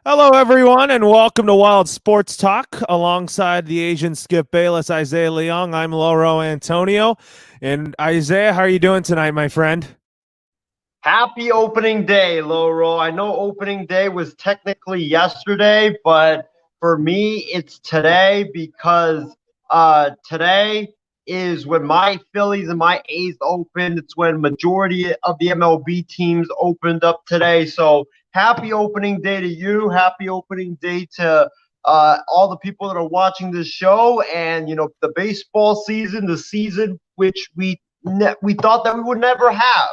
Hello, everyone, and welcome to Wild Sports Talk. Alongside the Asian Skip Bayless, Isaiah Leong, I'm LoroAntonio. And Isaiah, how are you doing tonight, my friend? Happy opening day, Loro. I know opening day was technically yesterday, but for me, it's today because today is when my Phillies and my A's opened. It's when majority of the MLB teams opened up today. So happy opening day to you. Happy opening day to all the people that are watching this show. And the baseball season, the season which we thought that we would never have.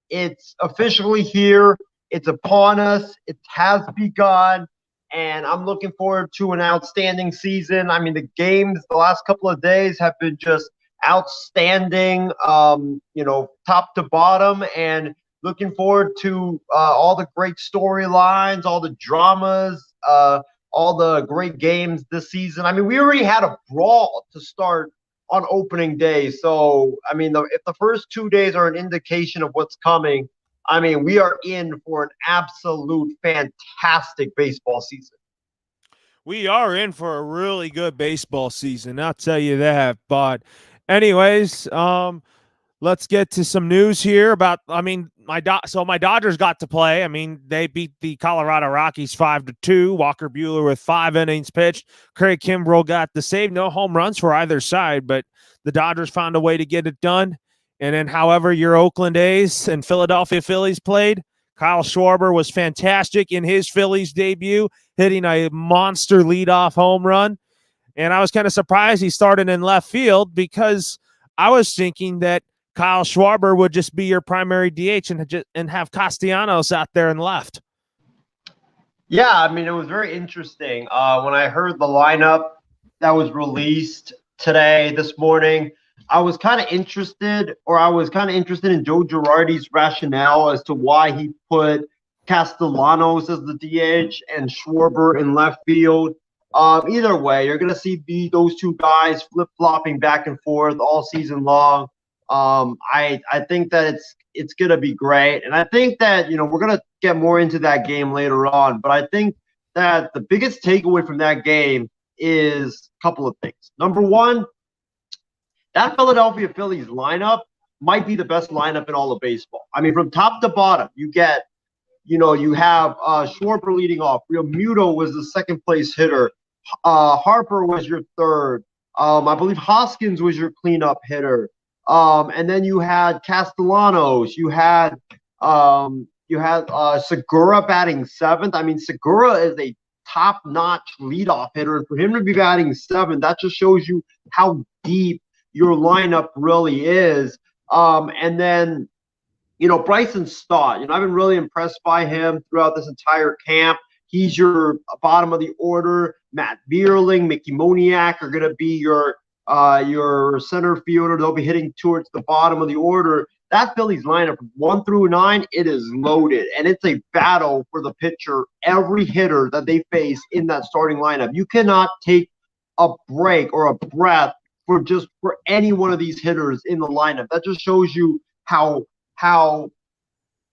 It's officially here. It's upon us. It has begun. And I'm looking forward to an outstanding season. I mean, the games the last couple of days have been just outstanding, top to bottom. And looking forward to all the great storylines, all the dramas, all the great games this season. I mean, we already had a brawl to start on opening day. So, I mean, if the first 2 days are an indication of what's coming, I mean, we are in for an absolute fantastic baseball season. We are in for a really good baseball season, I'll tell you that. But, anyways, let's get to some news here about. I mean, my Dodgers got to play. I mean, they beat the Colorado Rockies 5-2. Walker Buehler with 5 innings pitched. Craig Kimbrell got the save. No home runs for either side, but the Dodgers found a way to get it done. And then, however, your Oakland A's and Philadelphia Phillies played. Kyle Schwarber was fantastic in his Phillies debut, hitting a monster leadoff home run. And I was kind of surprised he started in left field because I was thinking that Kyle Schwarber would just be your primary DH and have Castellanos out there in left. Yeah, I mean, it was very interesting. When I heard the lineup that was released this morning, I was kind of interested, in Joe Girardi's rationale as to why he put Castellanos as the DH and Schwarber in left field. Either way, you're going to see those two guys flip-flopping back and forth all season long. I think that it's going to be great, and I think that we're going to get more into that game later on. But I think that the biggest takeaway from that game is a couple of things. Number one, that Philadelphia Phillies lineup might be the best lineup in all of baseball. I mean, from top to bottom, you have Schwarber leading off. Real Muto was the second place hitter. Harper was your third. I believe Hoskins was your cleanup hitter. And then you had Castellanos. You had Segura batting seventh. I mean, Segura is a top-notch leadoff hitter, and for him to be batting seventh, that just shows you how deep your lineup really is. And then, Bryson Stott. I've been really impressed by him throughout this entire camp. He's your bottom of the order. Matt Vierling, Mickey Moniak are going to be your center fielder. They'll be hitting towards the bottom of the order. That Phillies lineup, 1 through 9, it is loaded, and it's a battle for the pitcher. Every hitter that they face in that starting lineup, you cannot take a break or a breath for any one of these hitters in the lineup. That just shows you how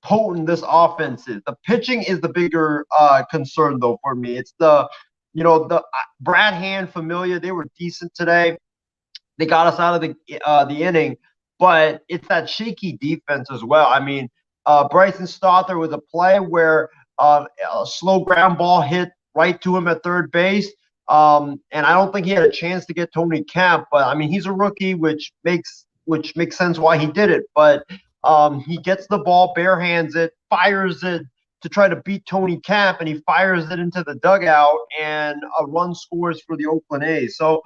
potent this offense is. The pitching is the bigger concern, though, for me. It's the Brad Hand, Familia. They were decent today. They got us out of the inning, but it's that shaky defense as well. I mean, Bryson Stott, there was a play where a slow ground ball hit right to him at third base, and I don't think he had a chance to get Tony Kemp. But I mean, he's a rookie, which makes sense why he did it. But he gets the ball, barehands it, fires it to try to beat Tony Kemp, and he fires it into the dugout, and a run scores for the Oakland A's. So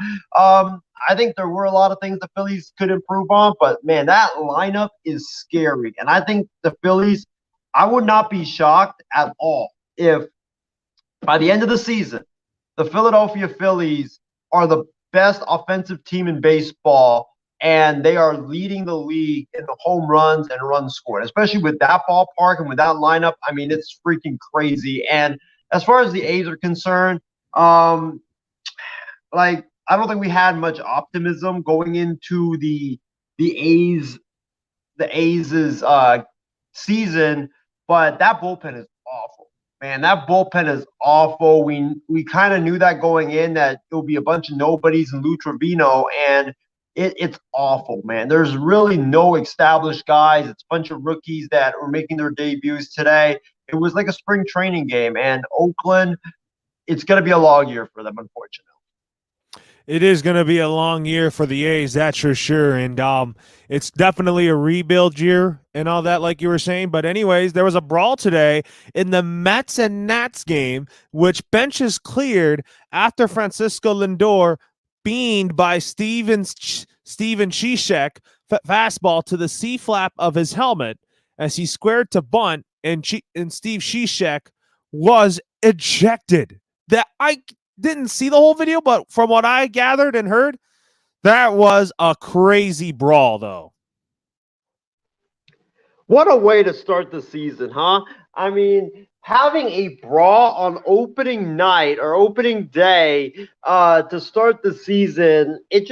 I think there were a lot of things the Phillies could improve on, but man, that lineup is scary. And I think the Phillies, I would not be shocked at all if by the end of the season, the Philadelphia Phillies are the best offensive team in baseball, and they are leading the league in the home runs and runs scored, especially with that ballpark and with that lineup. I mean, it's freaking crazy. And as far as the A's are concerned, I don't think we had much optimism going into the A's season, but that bullpen is awful. Man, that bullpen is awful. We kind of knew that going in that it would be a bunch of nobodies and Lou Trevino, and it's awful, man. There's really no established guys. It's a bunch of rookies that are making their debuts today. It was like a spring training game, and Oakland, it's going to be a long year for them, unfortunately. It is going to be a long year for the A's, that's for sure. And it's definitely a rebuild year and all that, like you were saying. But anyways, there was a brawl today in the Mets and Nats game, which benches cleared after Francisco Lindor beamed by Steven Cishek fastball to the C-flap of his helmet as he squared to bunt, and Steve Cishek was ejected. That I didn't see the whole video, but from what I gathered and heard, that was a crazy brawl, though. What a way to start the season, huh? I mean, having a brawl on opening night or opening day to start the season, it's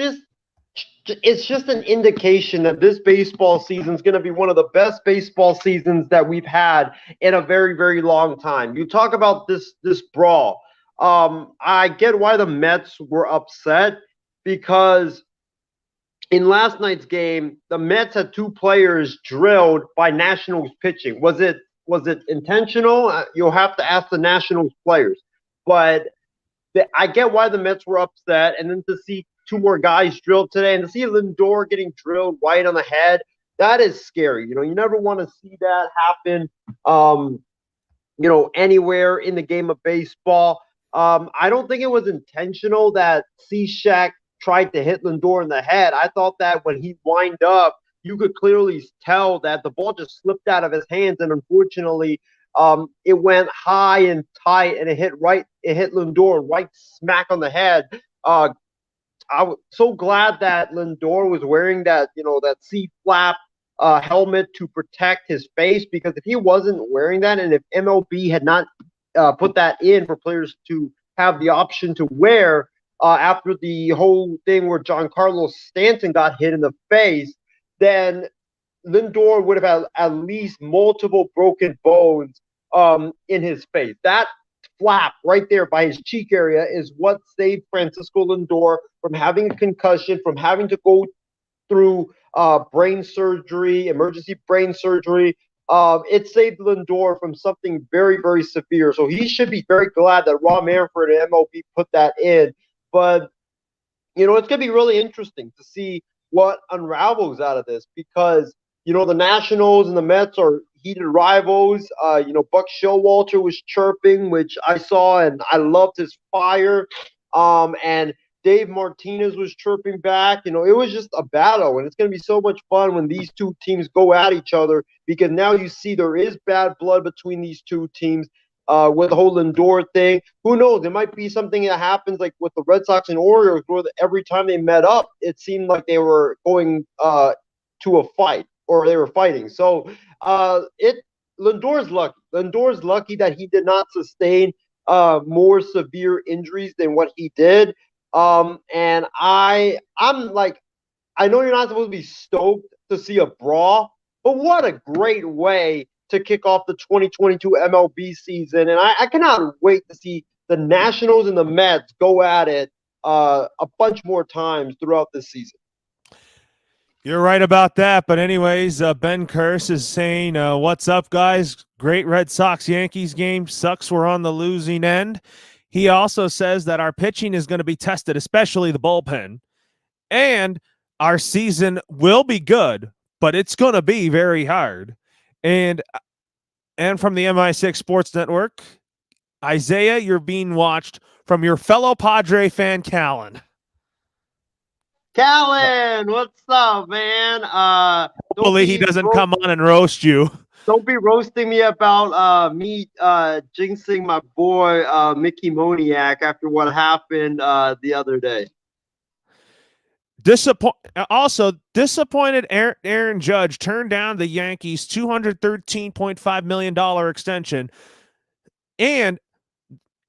just an indication that this baseball season is going to be one of the best baseball seasons that we've had in a very, very long time. You talk about this brawl. I get why the Mets were upset because in last night's game, the Mets had two players drilled by Nationals pitching. Was it intentional? You'll have to ask the Nationals players. But I get why the Mets were upset, and then to see two more guys drilled today, and to see Lindor getting drilled right on the head, that is scary. You never want to see that happen. Anywhere in the game of baseball. I don't think it was intentional that Cishek tried to hit Lindor in the head. I thought that when he wind up, you could clearly tell that the ball just slipped out of his hands, and unfortunately, it went high and tight, and it hit Lindor right smack on the head. I was so glad that Lindor was wearing that C flap helmet to protect his face, because if he wasn't wearing that, and if MLB had not put that in for players to have the option to wear after the whole thing where Giancarlo Stanton got hit in the face, then Lindor would have had at least multiple broken bones in his face. That flap right there by his cheek area is what saved Francisco Lindor from having a concussion, from having to go through brain surgery, emergency brain surgery. It saved Lindor from something very, very severe. So he should be very glad that Rob Manfred and MLB put that in. But, it's going to be really interesting to see what unravels out of this, because, the Nationals and the Mets are heated rivals. Buck Showalter was chirping, which I saw, and I loved his fire. And Dave Martinez was chirping back. It was just a battle, and it's going to be so much fun when these two teams go at each other, because now you see there is bad blood between these two teams with the whole Lindor thing. Who knows? There might be something that happens like with the Red Sox and Orioles, where every time they met up, it seemed like they were going to a fight, or they were fighting. So Lindor's lucky. Lindor's lucky that he did not sustain more severe injuries than what he did. And I'm like, I know you're not supposed to be stoked to see a brawl, but what a great way to kick off the 2022 MLB season. And I cannot wait to see the Nationals and the Mets go at it a bunch more times throughout this season. You're right about that. But anyways, Ben Curse is saying, what's up, guys? Great Red Sox-Yankees game. Sucks we're on the losing end. He also says that our pitching is going to be tested, especially the bullpen. And our season will be good, but it's going to be very hard. And from the MI6 Sports Network, Isaiah, you're being watched from your fellow Padre fan, Callan. Callan, what's up, man? Hopefully he doesn't come on and roast you. Don't be roasting me about me jinxing my boy Mickey Moniak after what happened the other day. Disappointed Aaron Judge turned down the Yankees' $213.5 million extension. And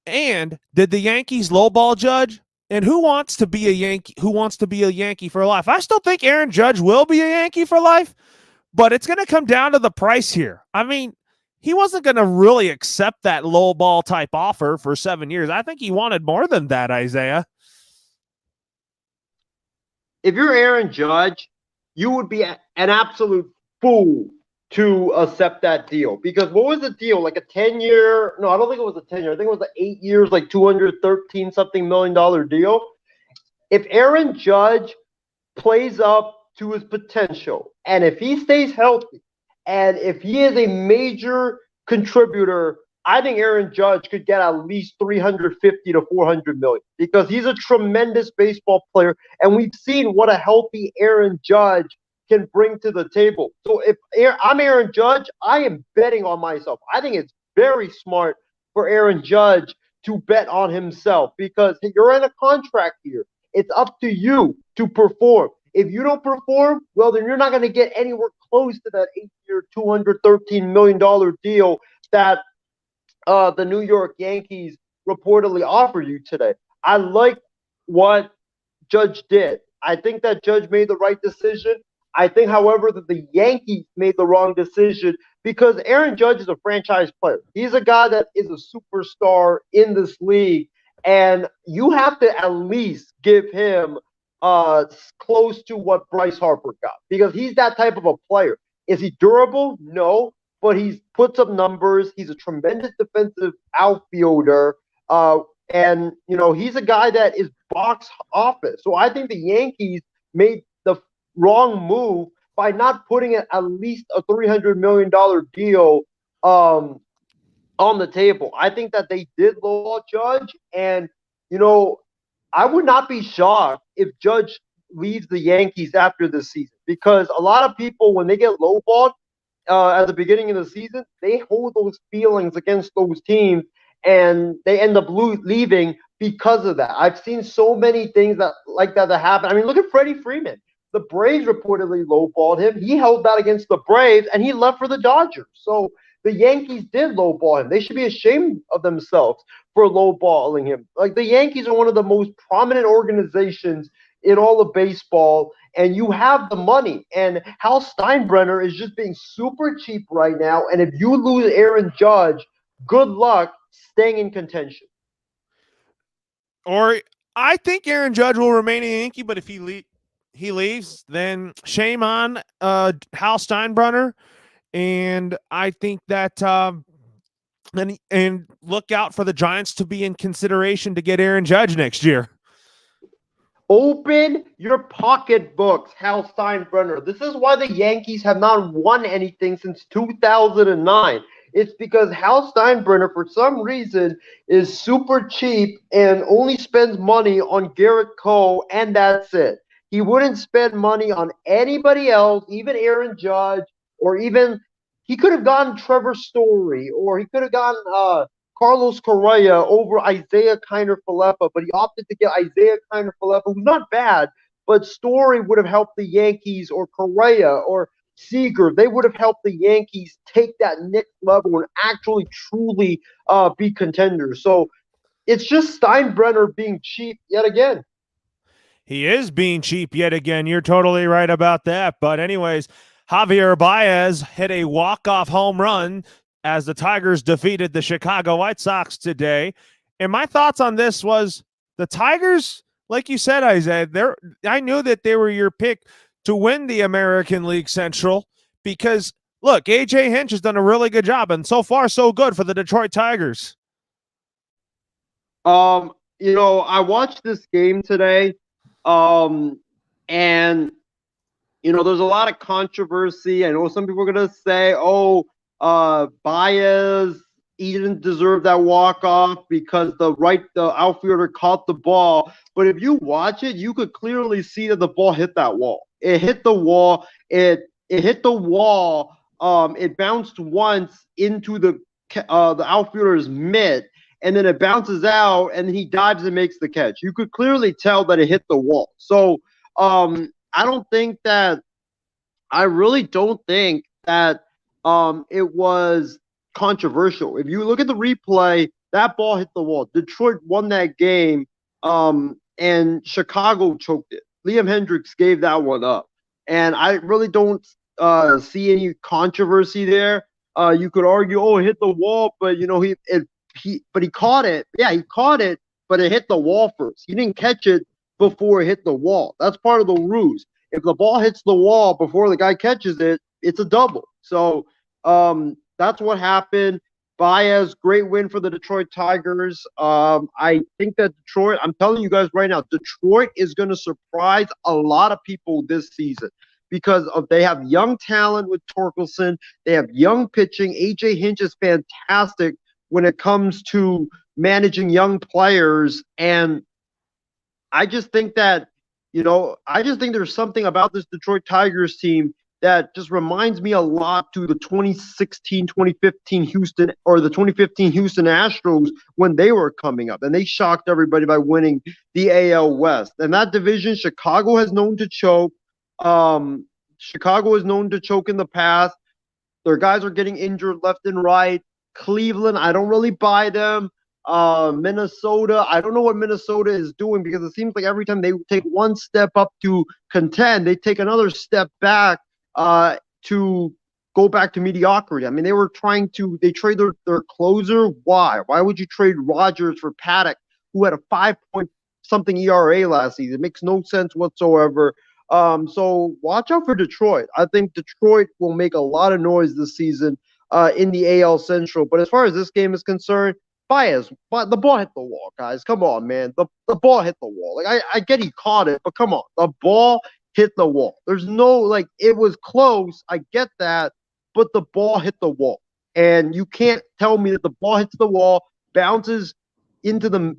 did the Yankees lowball Judge? And who wants to be a Yankee? Who wants to be a Yankee for life? I still think Aaron Judge will be a Yankee for life, but it's going to come down to the price here. I mean, he wasn't going to really accept that low ball type offer for 7 years. I think he wanted more than that, Isaiah. If you're Aaron Judge, you would be an absolute fool to accept that deal. Because what was the deal? Like a 10-year? No, I don't think it was a 10-year. I think it was 8 years, like $213 something million deal. If Aaron Judge plays up to his potential, and if he stays healthy, and if he is a major contributor, I think Aaron Judge could get at least 350 to 400 million because he's a tremendous baseball player, and we've seen what a healthy Aaron Judge can bring to the table. So if I'm Aaron Judge, I am betting on myself. I think it's very smart for Aaron Judge to bet on himself because you're in a contract here. It's up to you to perform. If you don't perform, well, then you're not going to get anywhere close to that 8-year, $213 million deal that the New York Yankees reportedly offer you today. I like what Judge did. I think that Judge made the right decision. I think, however, that the Yankees made the wrong decision because Aaron Judge is a franchise player. He's a guy that is a superstar in this league, and you have to at least give him close to what Bryce Harper got because he's that type of a player. Is he durable? No, but he's puts up numbers. He's a tremendous defensive outfielder, and he's a guy that is box office. So I think the Yankees made the wrong move by not putting at least a $300 million deal on the table. I think that they did lowball Judge, and I would not be shocked if Judge leaves the Yankees after this season because a lot of people, when they get lowballed at the beginning of the season, they hold those feelings against those teams and they end up leaving because of that. I've seen so many things that happen. I mean, look at Freddie Freeman. The Braves reportedly lowballed him. He held that against the Braves and he left for the Dodgers. So the Yankees did lowball him. They should be ashamed of themselves for lowballing him. Like, the Yankees are one of the most prominent organizations in all of baseball, and you have the money. And Hal Steinbrenner is just being super cheap right now. And if you lose Aaron Judge, good luck staying in contention. Or I think Aaron Judge will remain a Yankee, but if he leaves, then shame on Hal Steinbrenner. And I think that and look out for the Giants to be in consideration to get Aaron Judge next year. Open your pocketbooks, Hal Steinbrenner. This is why the Yankees have not won anything since 2009. It's because Hal Steinbrenner, for some reason, is super cheap and only spends money on Garrett Cole, and that's it. He wouldn't spend money on anybody else, even Aaron Judge, or even he could have gotten Trevor Story, or he could have gotten Carlos Correa over Isaiah Kiner-Falefa, but he opted to get Isaiah Kiner-Falefa, who's not bad, but Story would have helped the Yankees, or Correa, or Seager. They would have helped the Yankees take that next level and actually truly be contenders. So it's just Steinbrenner being cheap yet again. He is being cheap yet again. You're totally right about that. But anyways, Javier Baez hit a walk-off home run as the Tigers defeated the Chicago White Sox today. And my thoughts on this was the Tigers, like you said, Isaiah, I knew that they were your pick to win the American League Central because, look, A.J. Hinch has done a really good job, and so far so good for the Detroit Tigers. I watched this game today, and there's a lot of controversy. I know some people are going to say, Baez, he didn't deserve that walk-off because the outfielder caught the ball. But if you watch it, you could clearly see that the ball hit that wall. It hit the wall. It hit the wall. It bounced once into the outfielder's mitt, and then it bounces out, and then he dives and makes the catch. You could clearly tell that it hit the wall. So I really don't think that it was controversial. If you look at the replay, that ball hit the wall. Detroit won that game, and Chicago choked it. Liam Hendricks gave that one up. And I really don't see any controversy there. You could argue, oh, it hit the wall, but he caught it. Yeah, he caught it, but it hit the wall first. He didn't catch it before it hit the wall. That's part of the ruse. If the ball hits the wall before the guy catches it, it's a double. So that's what happened. Baez, great win for the Detroit Tigers. I think that Detroit, I'm telling you guys right now, Detroit is going to surprise a lot of people this season because they have young talent with Torkelson. They have young pitching. AJ Hinch is fantastic when it comes to managing young players. And I just think that, I just think there's something about this Detroit Tigers team that just reminds me a lot to the 2016, 2015 Houston or the 2015 Houston Astros when they were coming up. And they shocked everybody by winning the AL West. And that division, Chicago has known to choke. Chicago is known to choke in the past. Their guys are getting injured left and right. Cleveland, I don't really buy them. Minnesota, I don't know what Minnesota is doing because it seems like every time they take one step up to contend, they take another step back to go back to mediocrity. I mean, they trade their closer. Why? Why would you trade Rogers for Paddock, who had a 5 point something ERA last season? It makes no sense whatsoever. So watch out for Detroit. I think Detroit will make a lot of noise this season in the AL Central. But as far as this game is concerned, Baez, the ball hit the wall, guys. Come on, man. The ball hit the wall. Like I get he caught it, but come on. The ball hit the wall. There's no it was close. I get that, but the ball hit the wall. And you can't tell me that the ball hits the wall, bounces into the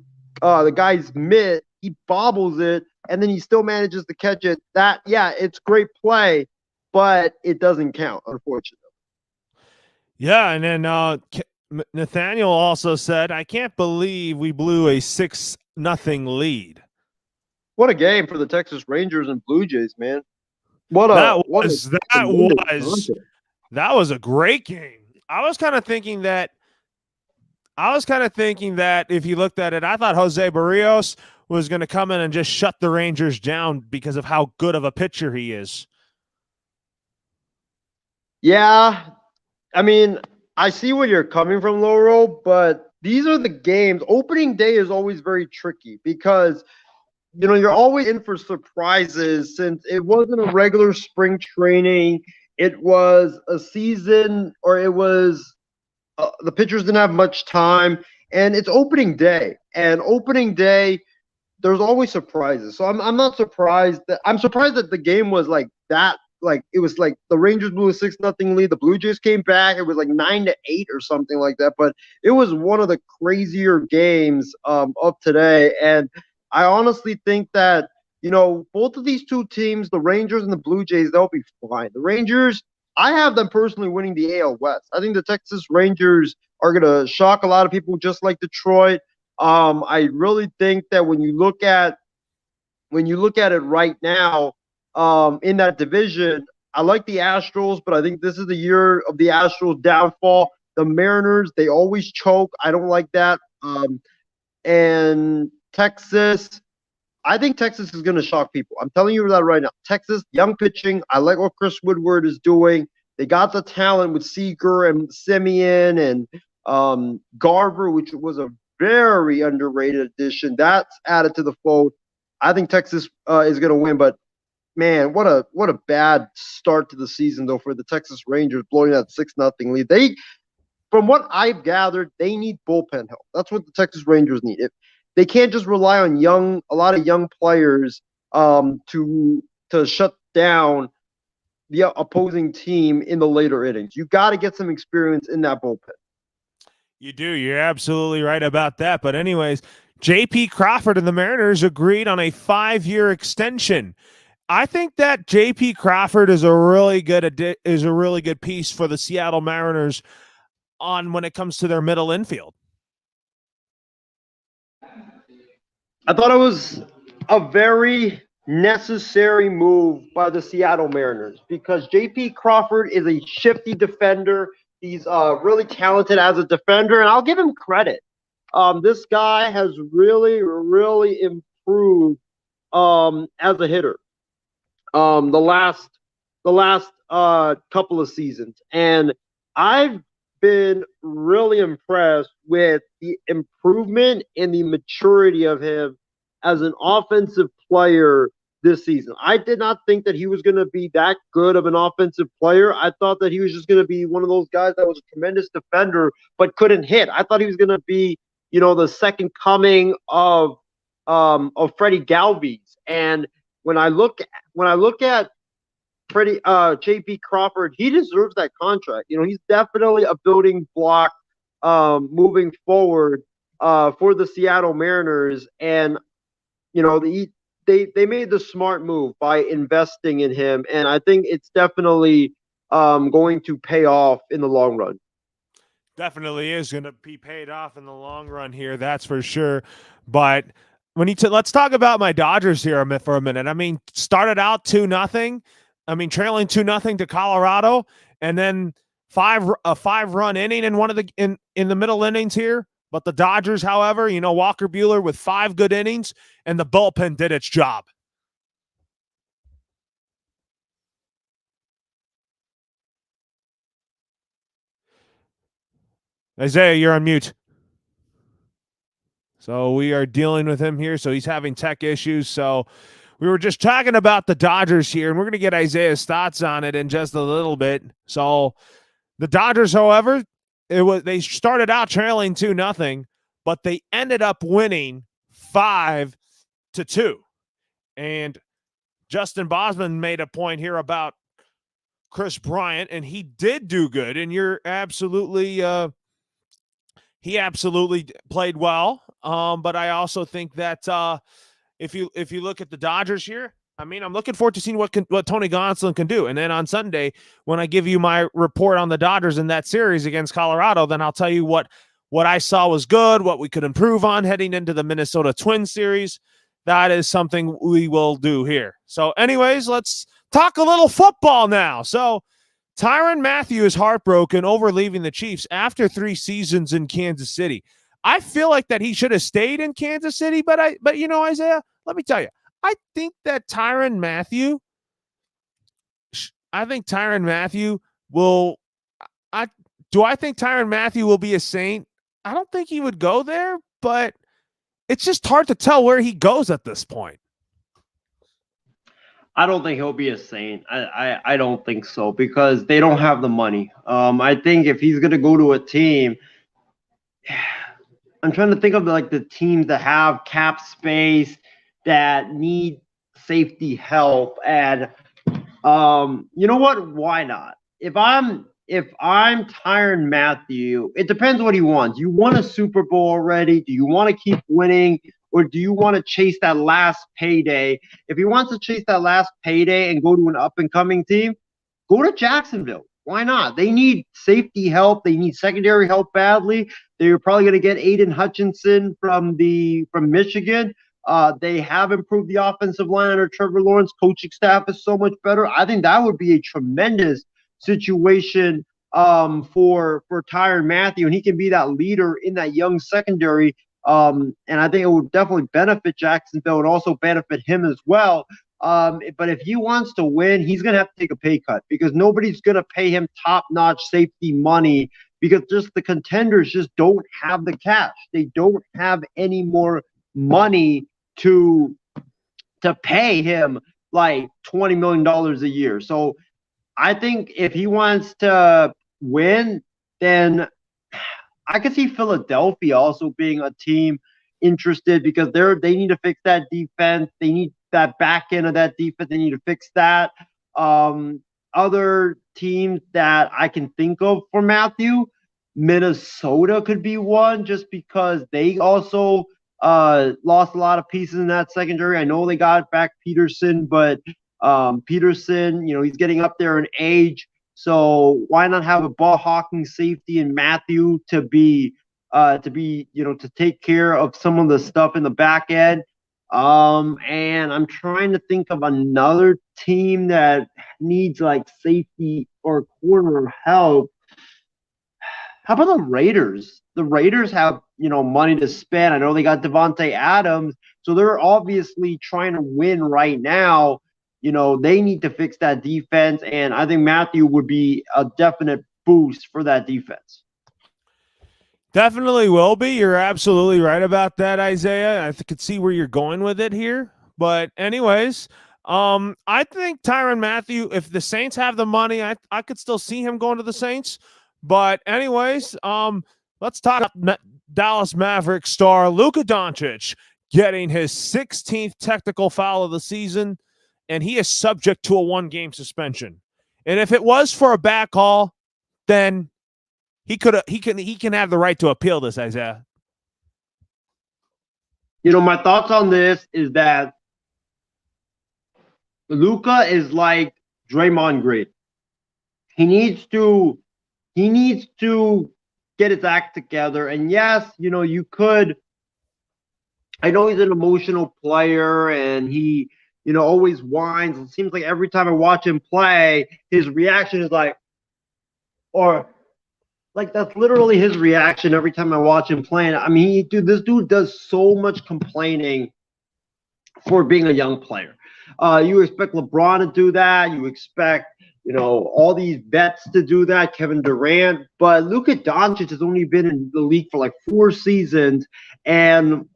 guy's mitt, he bobbles it, and then he still manages to catch it. It's great play, but it doesn't count, unfortunately. Yeah, and then Nathaniel also said, "I can't believe we blew a 6-0 lead." What a game for the Texas Rangers and Blue Jays, man! That was a great game. I was kind of thinking that if you looked at it, I thought Jose Barrios was going to come in and just shut the Rangers down because of how good of a pitcher he is. Yeah, I mean, I see where you're coming from, Loro, but these are the games. Opening day is always very tricky because you're always in for surprises since it wasn't a regular spring training. It was a season, or it was the pitchers didn't have much time, and it's opening day. And opening day, there's always surprises. So I'm not surprised I'm surprised that the game was like that. Like it was like the Rangers blew a 6-0 lead. The Blue Jays came back. It was like 9-8 or something like that. But it was one of the crazier games of today. And I honestly think that both of these two teams, the Rangers and the Blue Jays, they'll be fine. The Rangers, I have them personally winning the AL West. I think the Texas Rangers are going to shock a lot of people, just like Detroit. I really think that when you look at it right now, in that division, I like the Astros, but I think this is the year of the Astros' downfall. The Mariners, they always choke. I don't like that. And Texas, I think Texas is going to shock people. I'm telling you that right now. Texas, young pitching. I like what Chris Woodward is doing. They got the talent with Seager and Simeon and Garver, which was a very underrated addition. That's added to the fold. I think Texas is going to win, but man, what a bad start to the season though for the Texas Rangers, blowing that 6-0 lead. From what I've gathered, they need bullpen help. That's what the Texas Rangers need. They can't just rely on a lot of young players to shut down the opposing team in the later innings. You got to get some experience in that bullpen. You do. You're absolutely right about that. But anyways, J.P. Crawford and the Mariners agreed on a 5-year extension. I think that J.P. Crawford is a really good piece for the Seattle Mariners when it comes to their middle infield. I thought it was a very necessary move by the Seattle Mariners because J.P. Crawford is a shifty defender. He's really talented as a defender, and I'll give him credit. This guy has really, really improved as a hitter. The last couple of seasons, and I've been really impressed with the improvement and the maturity of him as an offensive player this season. I did not think that he was going to be that good of an offensive player. I thought that he was just going to be one of those guys that was a tremendous defender but couldn't hit. I thought he was going to be, the second coming of Freddie Galvis. And when I look at Freddie JP Crawford, he deserves that contract. He's definitely a building block moving forward for the Seattle Mariners. And they made the smart move by investing in him, and I think it's definitely going to pay off in the long run. Definitely is going to be paid off in the long run here, that's for sure. But let's talk about my Dodgers here for a minute. I mean, started out 2-0. I mean, trailing 2-0 to Colorado, and then a 5-run inning in one of the in the middle innings here. But the Dodgers, however, Walker Buehler with 5 good innings, and the bullpen did its job. Isaiah, you're on mute. So we are dealing with him here. So he's having tech issues. So we were just talking about the Dodgers here, and we're going to get Isaiah's thoughts on it in just a little bit. So the Dodgers, however, they started out trailing 2-0, but they ended up winning 5-2. And Justin Bosman made a point here about Chris Bryant, and he did do good. And he absolutely played well. But I also think that if you look at the Dodgers here, I mean, I'm looking forward to seeing what Tony Gonsolin can do. And then on Sunday, when I give you my report on the Dodgers in that series against Colorado, then I'll tell you what I saw was good, what we could improve on heading into the Minnesota Twins series. That is something we will do here. So anyways, let's talk a little football now. So Tyrann Mathieu is heartbroken over leaving the Chiefs after 3 seasons in Kansas City. I feel like that he should have stayed in Kansas City, but Isaiah, let me tell you, I think that Tyrann Mathieu will be a Saint? I don't think he would go there, but it's just hard to tell where he goes at this point. I don't think he'll be a Saint. I don't think so, because they don't have the money. I think if he's going to go to a team, I'm trying to think of the teams that have cap space, that need safety help, and you know what? Why not? If I'm Tyrann Mathieu, it depends what he wants. You want a Super Bowl already? Do you want to keep winning, or do you want to chase that last payday? If he wants to chase that last payday and go to an up-and-coming team, go to Jacksonville. Why not? They need safety help. They need secondary help badly. They're probably going to get Aiden Hutchinson from Michigan. They have improved the offensive line under Trevor Lawrence. Coaching staff is so much better. I think that would be a tremendous situation for Tyrann Mathieu, and he can be that leader in that young secondary. And I think it would definitely benefit Jacksonville and also benefit him as well. But if he wants to win, he's going to have to take a pay cut, because nobody's going to pay him top-notch safety money, because just the contenders just don't have the cash. They don't have any more money to pay him like $20 million a year. So I think if he wants to win, then I could see Philadelphia also being a team interested, because they need to fix that defense. They need that back end of that defense. They need to fix that. Other teams that I can think of for Mathieu, Minnesota could be one, just because they also lost a lot of pieces in that secondary. I know they got back Peterson, but Peterson, he's getting up there in age. So why not have a ball hawking safety in Mathieu to take care of some of the stuff in the back end? And I'm trying to think of another team that needs like safety or corner help. How about the Raiders? The Raiders have, money to spend. I know they got Devontae Adams, so they're obviously trying to win right now. They need to fix that defense, and I think Mathieu would be a definite boost for that defense. Definitely will be. You're absolutely right about that, Isaiah. I could see where you're going with it here. But anyways, I think Tyrann Mathieu, if the Saints have the money, I could still see him going to the Saints. But anyways, let's talk about Dallas Mavericks star Luka Doncic getting his 16th technical foul of the season, and he is subject to a 1-game suspension. And if it was for a back call, then he can have the right to appeal this, Isaiah. My thoughts on this is that Luka is like Draymond Green. He needs to get his act together. And yes, you could. I know he's an emotional player, and he always whines. It seems like every time I watch him play, his reaction is like, or like that's literally his reaction every time I watch him playing. I mean, this dude does so much complaining for being a young player. You expect LeBron to do that. You expect, all these vets to do that, Kevin Durant. But Luka Doncic has only been in the league for like 4 seasons. And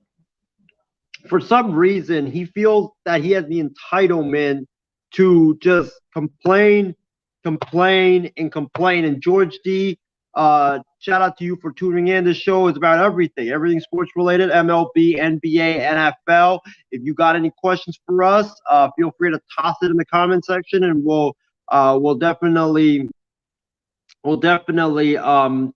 for some reason, he feels that he has the entitlement to just complain, complain, and complain. And George D., shout out to you for tuning in. This show is about everything sports related, MLB, NBA, NFL. If you got any questions for us, feel free to toss it in the comment section, and we'll definitely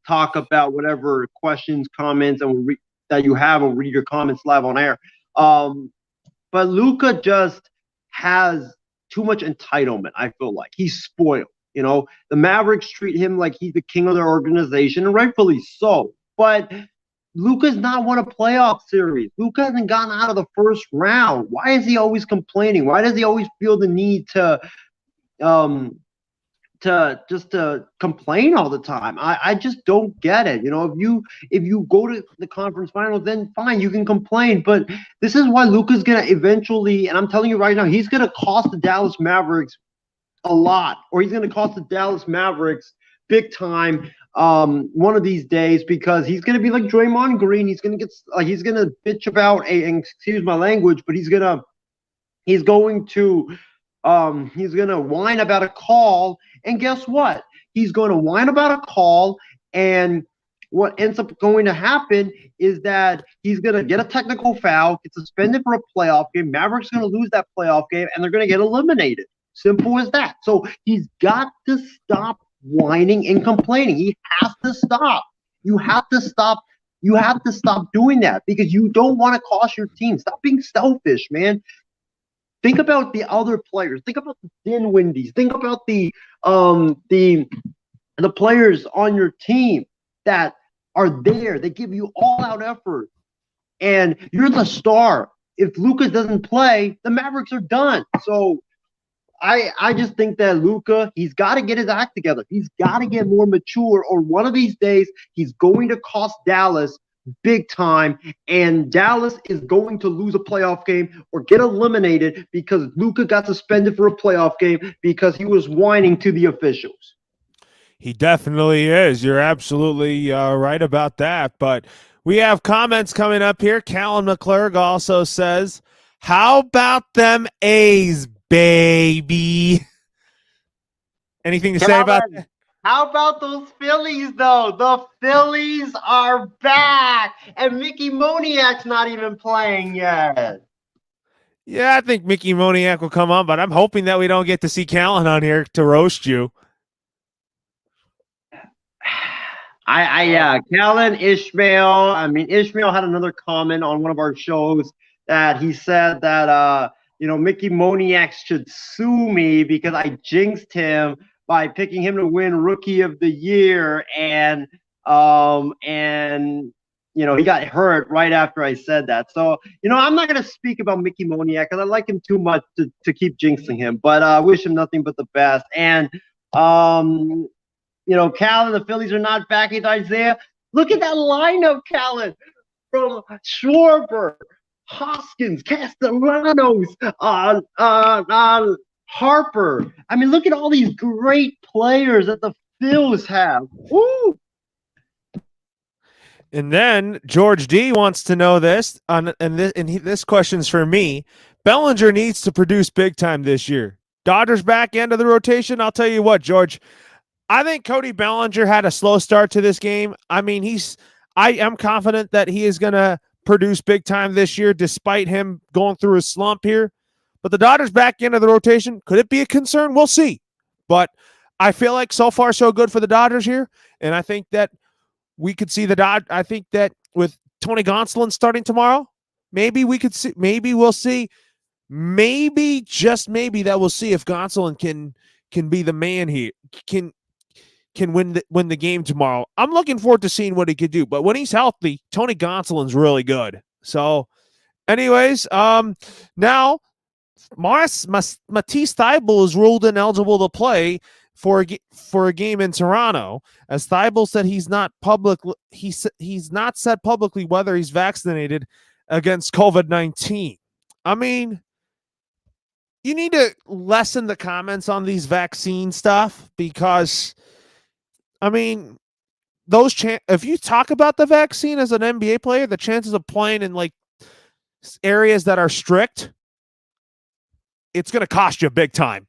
talk about whatever questions, comments, and that you have, and read your comments live on air. But Luka just has too much entitlement. I feel like he's spoiled. The Mavericks treat him like he's the king of their organization, and rightfully so. But Luka's not won a playoff series. Luka hasn't gotten out of the first round. Why is he always complaining? Why does he always feel the need to complain all the time? I just don't get it. If you go to the conference finals, then fine, you can complain. But this is why Luka's gonna eventually, and I'm telling you right now, he's gonna cost the Dallas Mavericks a lot, or he's gonna cost the Dallas Mavericks big time one of these days, because he's gonna be like Draymond Green. He's gonna bitch about and excuse my language, but he's going to whine about a call, and guess what? He's going to whine about a call, and what ends up going to happen is that he's going to get a technical foul, get suspended for a playoff game. Mavericks going to lose that playoff game, and they're going to get eliminated. Simple as that. So he's got to stop whining and complaining. He has to stop. You have to stop. You have to stop doing that, because you don't want to cost your team. Stop being selfish, man. Think about the other players. Think about the Dinwindies. Think about the players on your team that are there. They give you all out effort, and you're the star. If Luka doesn't play, the Mavericks are done. So I just think that Luka, he's got to get his act together. He's got to get more mature, or one of these days he's going to cost Dallas big time, and Dallas is going to lose a playoff game or get eliminated because Luka got suspended for a playoff game because he was whining to the officials. He definitely is. You're absolutely right about that. But we have comments coming up here. Callan McClurg also says, how about them A's, baby? Anything to say about that? How about those Phillies, though? The Phillies are back, and Mickey Moniak's not even playing yet. Yeah, I think Mickey Moniak will come on, but I'm hoping that we don't get to see Callan on here to roast you. Callan, Ishmael. I mean, Ishmael had another comment on one of our shows that he said that Mickey Moniak should sue me because I jinxed him by picking him to win Rookie of the Year, and he got hurt right after I said that. So I'm not gonna speak about Mickey Moniak because I like him too much to keep jinxing him. But I wish him nothing but the best. And Callan, the Phillies are not back in Isaiah. Look at that lineup, Callan, from Schwarber, Hoskins, Castellanos, Harper. I mean, look at all these great players that the Phils have. Woo! And then George D wants to know this, this question's for me. Bellinger needs to produce big time this year. Dodgers back end of the rotation. I'll tell you what, George. I think Cody Bellinger had a slow start to this game. I mean, I am confident that he is going to produce big time this year, despite him going through a slump here. But the Dodgers back end of the rotation, could it be a concern? We'll see. But I feel like so far so good for the Dodgers here, and I think that we could see I think that with Tony Gonsolin starting tomorrow, maybe we could see. Maybe we'll see. Maybe just maybe that we'll see if Gonsolin can be the man here. Can win the game tomorrow. I'm looking forward to seeing what he could do. But when he's healthy, Tony Gonsolin's really good. So, anyways, now Matisse Thybulle is ruled ineligible to play for a game in Toronto, as Thybulle said he's not said publicly whether he's vaccinated against COVID-19. I mean, you need to lessen the comments on these vaccine stuff, because I mean, if you talk about the vaccine as an NBA player, the chances of playing in like areas that are strict, it's going to cost you big time.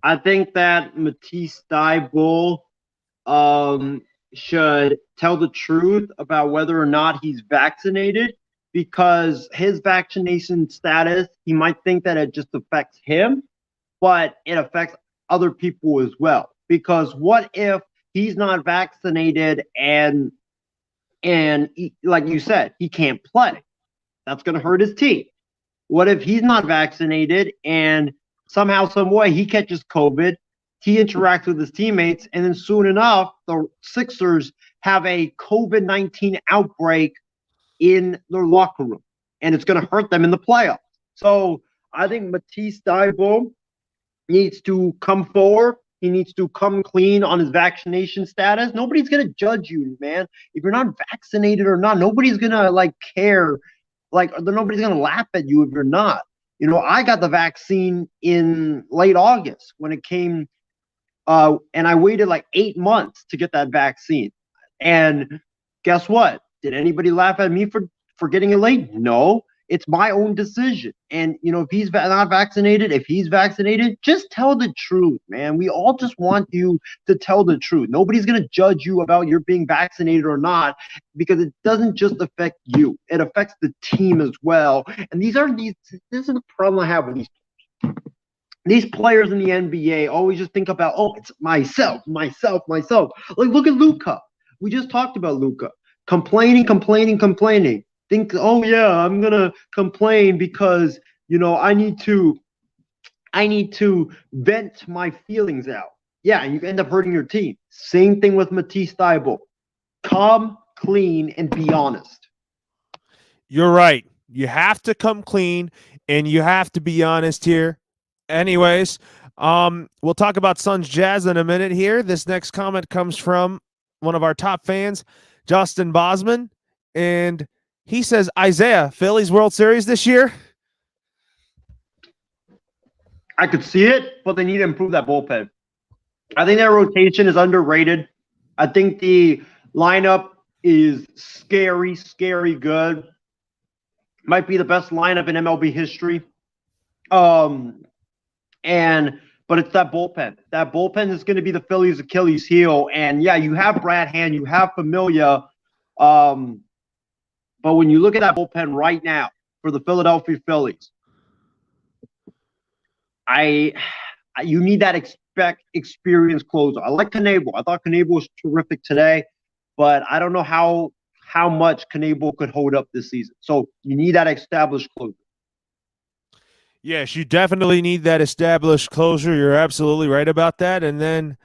I think that Matisse Thybulle should tell the truth about whether or not he's vaccinated, because his vaccination status, he might think that it just affects him, but it affects other people as well. Because what if he's not vaccinated and like you said, he can't play? That's going to hurt his team. What if he's not vaccinated and somehow, some way, he catches COVID, he interacts with his teammates, and then soon enough, the Sixers have a COVID-19 outbreak in their locker room, and it's going to hurt them in the playoffs. So I think Matisse Thybulle needs to come forward. He needs to come clean on his vaccination status. Nobody's going to judge you, man. If you're not vaccinated or not, nobody's going to care. Nobody's going to laugh at you if you're not. You know, I got the vaccine in late August when it came, and I waited 8 months to get that vaccine. And guess what? Did anybody laugh at me for getting it late? No. It's my own decision. And, if he's not vaccinated, if he's vaccinated, just tell the truth, man. We all just want you to tell the truth. Nobody's going to judge you about your being vaccinated or not, because it doesn't just affect you. It affects the team as well. And this is the problem I have with these players in the NBA always just think about, oh, it's myself. Like, look at Luka. We just talked about Luka. Complaining. Think, oh yeah, I'm gonna complain because I need to vent my feelings out. Yeah, and you end up hurting your team. Same thing with Matisse Thybulle. Come clean and be honest. You're right. You have to come clean and you have to be honest here. Anyways, we'll talk about Suns Jazz in a minute here. This next comment comes from one of our top fans, Justin Bosman, and he says, Isaiah, Phillies World Series this year? I could see it, but they need to improve that bullpen. I think that rotation is underrated. I think the lineup is scary good. Might be the best lineup in MLB history. But it's that bullpen. That bullpen is going to be the Phillies' Achilles heel. And yeah, you have Brad Hand, you have Familia. But when you look at that bullpen right now for the Philadelphia Phillies, you need that experienced closer. I like Knebel. I thought Knebel was terrific today, but I don't know how much Knebel could hold up this season. So you need that established closer. Yes, you definitely need that established closer. You're absolutely right about that. And then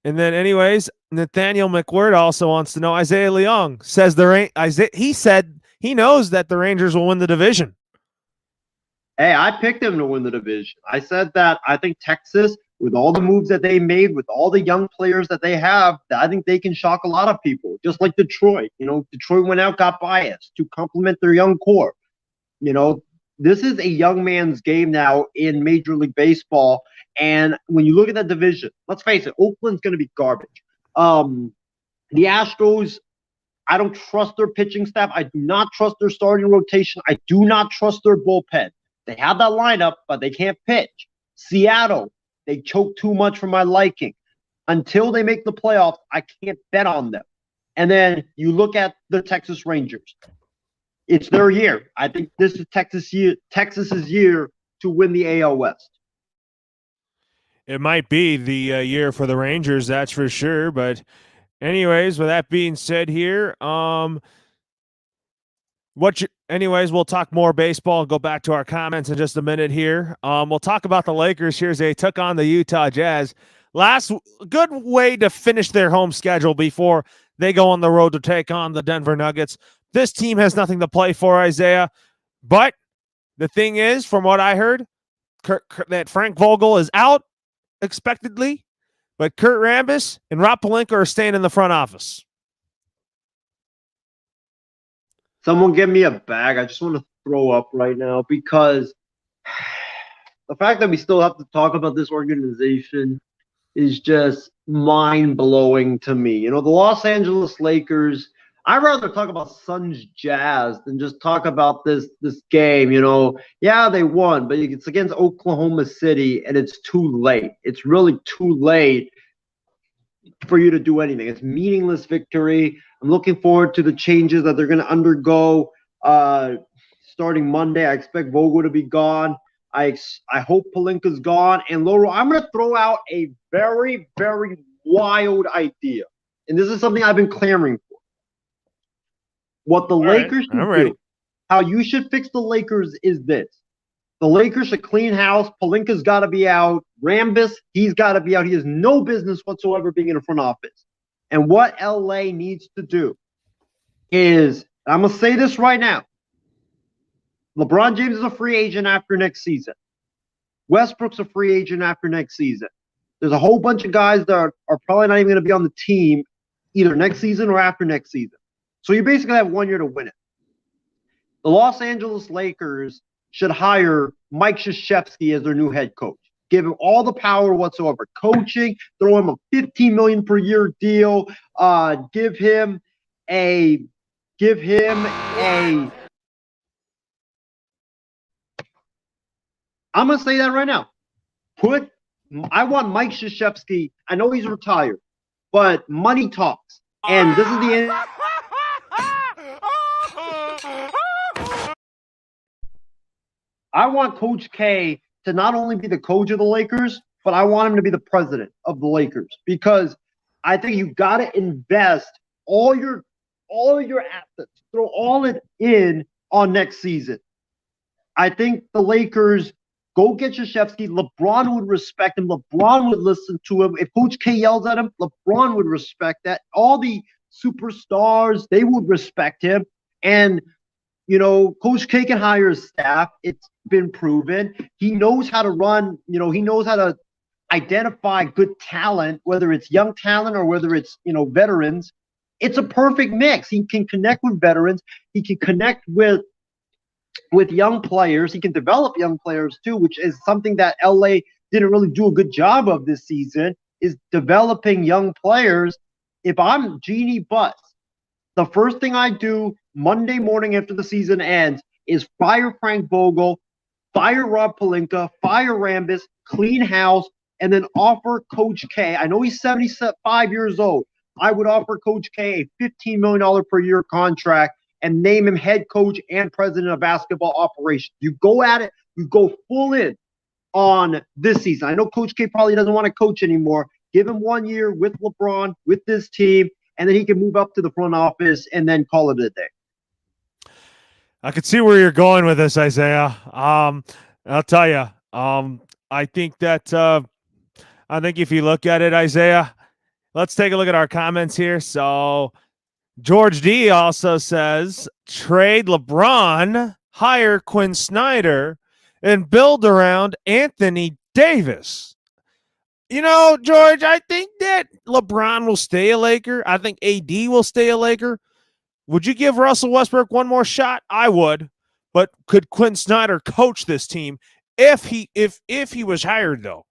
anyways, Nathaniel McWhirter also wants to know, Isaiah Leong says he said he knows that the Rangers will win the division. Hey, I picked them to win the division. I said that I think Texas, with all the moves that they made, with all the young players that they have, I think they can shock a lot of people, just like Detroit. Detroit went out, got biased to complement their young core. This is a young man's game now in Major League Baseball. And when you look at that division, let's face it, Oakland's going to be garbage. The Astros, I don't trust their pitching staff. I do not trust their starting rotation. I do not trust their bullpen. They have that lineup, but they can't pitch. Seattle, they choke too much for my liking. Until they make the playoffs, I can't bet on them. And then you look at the Texas Rangers. It's their year. I think this is Texas's year to win the AL West. It might be the year for the Rangers, that's for sure. But anyways, with that being said here, anyways, we'll talk more baseball and go back to our comments in just a minute here. We'll talk about the Lakers here as they took on the Utah Jazz. Good way to finish their home schedule before they go on the road to take on the Denver Nuggets. This team has nothing to play for, Isaiah. But the thing is, from what I heard, that Frank Vogel is out expectedly, but Kurt Rambis and Rob Pelinka are staying in the front office. Someone give me a bag. I just want to throw up right now because the fact that we still have to talk about this organization is just mind-blowing to me. You know, the Los Angeles Lakers, I'd rather talk about Suns Jazz than just talk about this game. You know, yeah, they won, but it's against Oklahoma City, and it's too late. It's really too late for you to do anything. It's meaningless victory. I'm looking forward to the changes that they're going to undergo starting Monday. I expect Vogel to be gone. I hope Pelinka's gone. And Loro, I'm going to throw out a very, very wild idea. And this is something I've been clamoring for. What the Lakers should do, how you should fix the Lakers is this. The Lakers should clean house. Pelinka's got to be out. Rambis, he's got to be out. He has no business whatsoever being in the front office. And what LA needs to do is, I'm going to say this right now, LeBron James is a free agent after next season. Westbrook's a free agent after next season. There's a whole bunch of guys that are probably not even going to be on the team either next season or after next season. So you basically have 1 year to win it. The Los Angeles Lakers should hire Mike Krzyzewski as their new head coach. Give him all the power whatsoever. Coaching, throw him a $15 million per year deal. Give him a. I'm gonna say that right now. I want Mike Krzyzewski. I know he's retired, but money talks, and this is the end. I want Coach K to not only be the coach of the Lakers, but I want him to be the president of the Lakers because I think you got to invest all your assets, throw all it in on next season. I think the Lakers go get Krzyzewski. LeBron would respect him. LeBron would listen to him. If Coach K yells at him, LeBron would respect that. All the superstars, they would respect him. And you know, Coach K can hire his staff. It's been proven. He knows how to run. You know, he knows how to identify good talent, whether it's young talent or whether it's, you know, veterans. It's a perfect mix. He can connect with veterans. He can connect with young players. He can develop young players too, which is something that LA didn't really do a good job of this season, is developing young players. If I'm Genie Bus, the first thing I do Monday morning after the season ends is fire Frank Vogel, fire Rob Pelinka, fire Rambis, clean house, and then offer Coach K. I know he's 75 years old. I would offer Coach K a $15 million per year contract and name him head coach and president of basketball operations. You go at it. You go full in on this season. I know Coach K probably doesn't want to coach anymore. Give him 1 year with LeBron, with this team, and then he can move up to the front office and then call it a day. I could see where you're going with this, Isaiah. I'll tell you. I think if you look at it, Isaiah, let's take a look at our comments here. So George D also says, trade LeBron, hire Quinn Snyder, and build around Anthony Davis. You know, George, I think that LeBron will stay a Laker. I think AD will stay a Laker. Would you give Russell Westbrook one more shot? I would. But could Quinn Snyder coach this team if he was hired, though?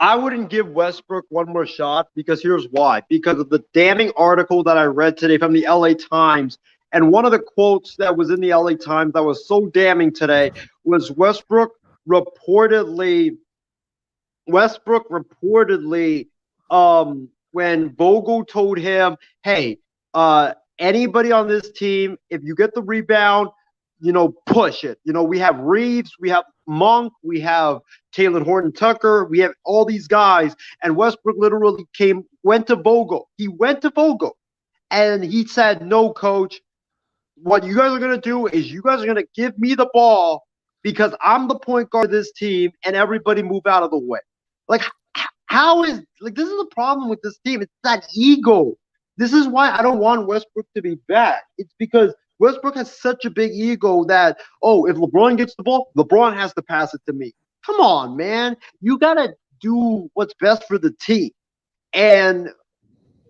I wouldn't give Westbrook one more shot because here's why. Because of the damning article that I read today from the LA Times. And one of the quotes that was in the LA Times that was so damning today was reportedly Westbrook reportedly, when Vogel told him, "Hey, anybody on this team, if you get the rebound, push it. We have Reeves, we have Monk, we have Taylor Horton Tucker, we have all these guys." And Westbrook literally went to Vogel. He went to Vogel, and he said, "No, coach. What you guys are going to do is you guys are going to give me the ball because I'm the point guard of this team, and everybody move out of the way." Like, how is this is the problem with this team? It's that ego. This is why I don't want Westbrook to be back. It's because Westbrook has such a big ego that, oh, if LeBron gets the ball, LeBron has to pass it to me. Come on, man. You gotta do what's best for the team. And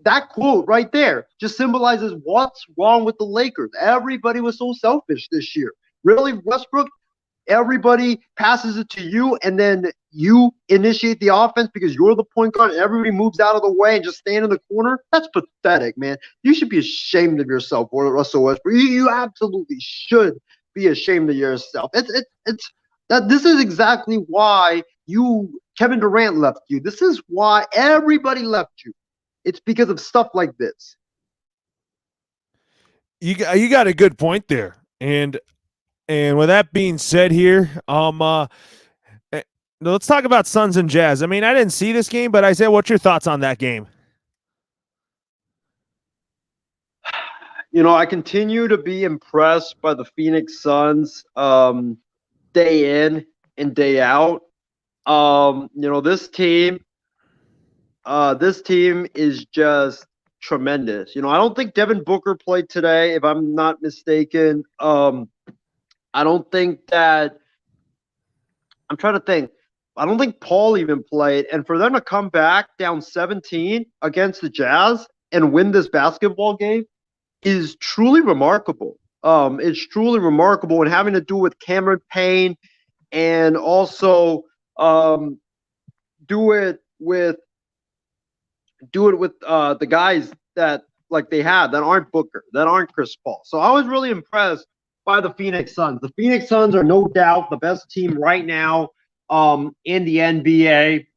that quote right there just symbolizes what's wrong with the Lakers. Everybody was so selfish this year. Really, Westbrook, everybody passes it to you, and then you initiate the offense because you're the point guard, and everybody moves out of the way and just stand in the corner. That's pathetic, man. You should be ashamed of yourself, Russell Westbrook. You absolutely should be ashamed of yourself. It's that this is exactly why Kevin Durant left you. This is why everybody left you. It's because of stuff like this. You got a good point there, and with that being said, here, let's talk about Suns and Jazz. I mean, I didn't see this game, but Isaiah, what's your thoughts on that game? I continue to be impressed by the Phoenix Suns, day in and day out. This team is just tremendous. I don't think Devin Booker played today, if I'm not mistaken. I don't think that I'm trying to think. I don't think Paul even played. And for them to come back down 17 against the Jazz and win this basketball game is truly remarkable. It's truly remarkable, and having to do with Cameron Payne, and also do it with the guys that they have that aren't Booker, that aren't Chris Paul. So I was really impressed by the Phoenix Suns. The Phoenix Suns are no doubt the best team right now in the NBA.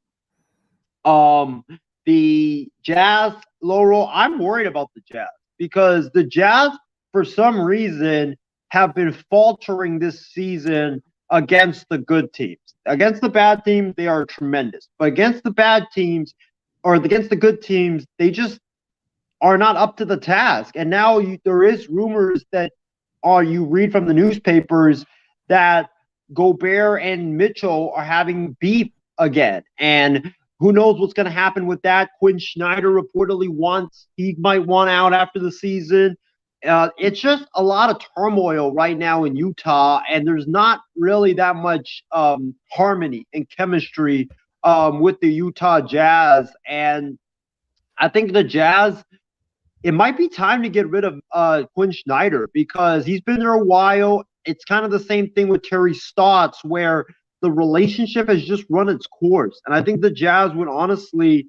The Jazz, Loro, I'm worried about the Jazz because the Jazz, for some reason, have been faltering this season against the good teams. Against the bad teams, they are tremendous. But against the bad teams, or against the good teams, they just are not up to the task. And now there is rumors that you read from the newspapers that Gobert and Mitchell are having beef again. And who knows what's going to happen with that. Quinn Snyder reportedly he might want out after the season. It's just a lot of turmoil right now in Utah, and there's not really that much harmony and chemistry with the Utah Jazz. And I think the Jazz, it might be time to get rid of Quinn Snyder because he's been there a while. It's kind of the same thing with Terry Stotts, where the relationship has just run its course. And I think the Jazz would honestly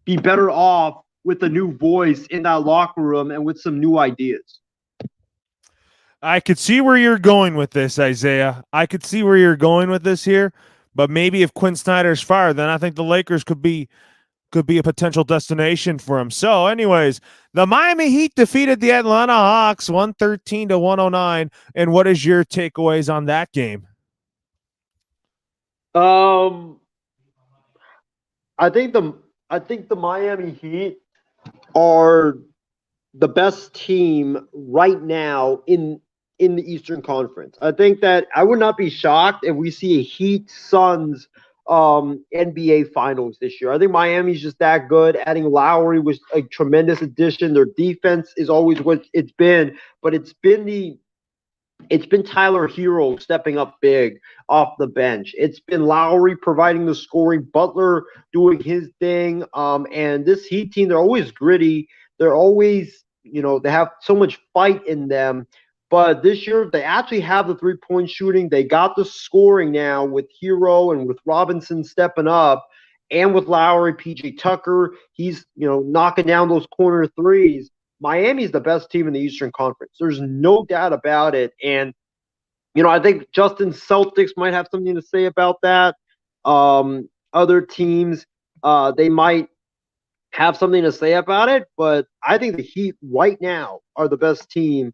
be better off with a new voice in that locker room and with some new ideas. I could see where you're going with this, Isaiah. I could see where you're going with this here, but maybe if Quinn Snyder's fired, then I think the Lakers could be a potential destination for him. So, anyways, the Miami Heat defeated the Atlanta Hawks 113-109. And what is your takeaways on that game? I think the Miami Heat are the best team right now in the Eastern Conference. I think that I would not be shocked if we see a Heat Suns NBA Finals this year. I think Miami's just that good. Adding Lowry was a tremendous addition. Their defense is always what it's been, but it's been Tyler Hero stepping up big off the bench. It's been Lowry providing the scoring, Butler doing his thing. And this Heat team, they're always gritty. They're always, they have so much fight in them. But this year, they actually have the three-point shooting. They got the scoring now with Hero and with Robinson stepping up, and with Lowry, PJ Tucker. He's knocking down those corner threes. Miami's the best team in the Eastern Conference. There's no doubt about it. And I think Justin Celtics might have something to say about that. Other teams, they might have something to say about it, but I think the Heat right now are the best team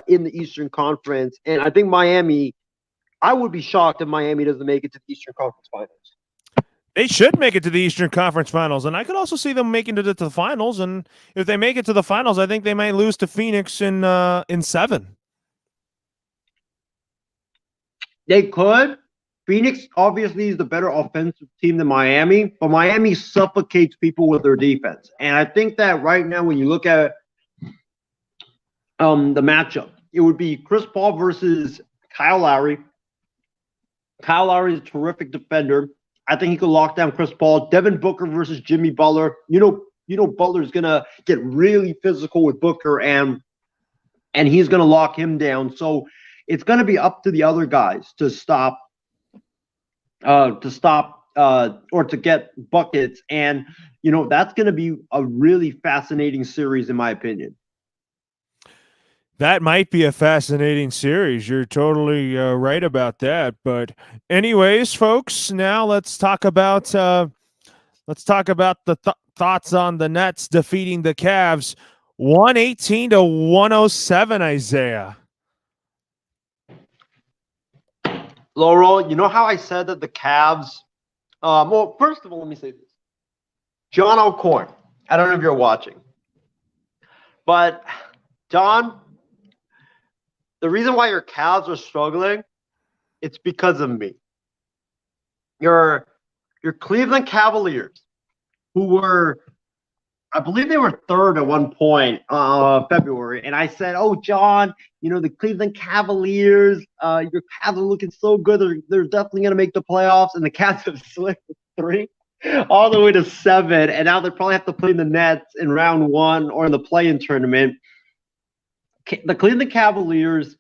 in the Eastern Conference. And I think Miami, I would be shocked if Miami doesn't make it to the Eastern Conference Finals. They should make it to the Eastern Conference Finals, and I could also see them making it to the finals. And if they make it to the finals, I think they might lose to Phoenix in 7. They could. Phoenix obviously is the better offensive team than Miami, but Miami suffocates people with their defense. And I think that right now, when you look at the matchup, it would be Chris Paul versus Kyle Lowry. Kyle Lowry is a terrific defender. I think he could lock down Chris Paul. Devin Booker versus Jimmy Butler. Butler's gonna get really physical with Booker, and he's gonna lock him down. So it's gonna be up to the other guys to stop or to get buckets, and that's gonna be a really fascinating series in my opinion. That might be a fascinating series. You're totally right about that. But anyways, folks, now let's talk about the thoughts on the Nets defeating the Cavs 118-107, Isaiah. Loro, you know how I said that the Cavs well, first of all, let me say this. John O'Corn, I don't know if you're watching, but John, the reason why your Cavs are struggling, it's because of me. Your Cleveland Cavaliers, who were, I believe they were third at one point, February, and I said, "Oh, John, the Cleveland Cavaliers, your Cavs are looking so good. They're definitely going to make the playoffs." And the Cavs have slipped to 3, all the way to 7, and now they probably have to play the Nets in round 1 or in the play-in tournament. The Cleveland Cavaliers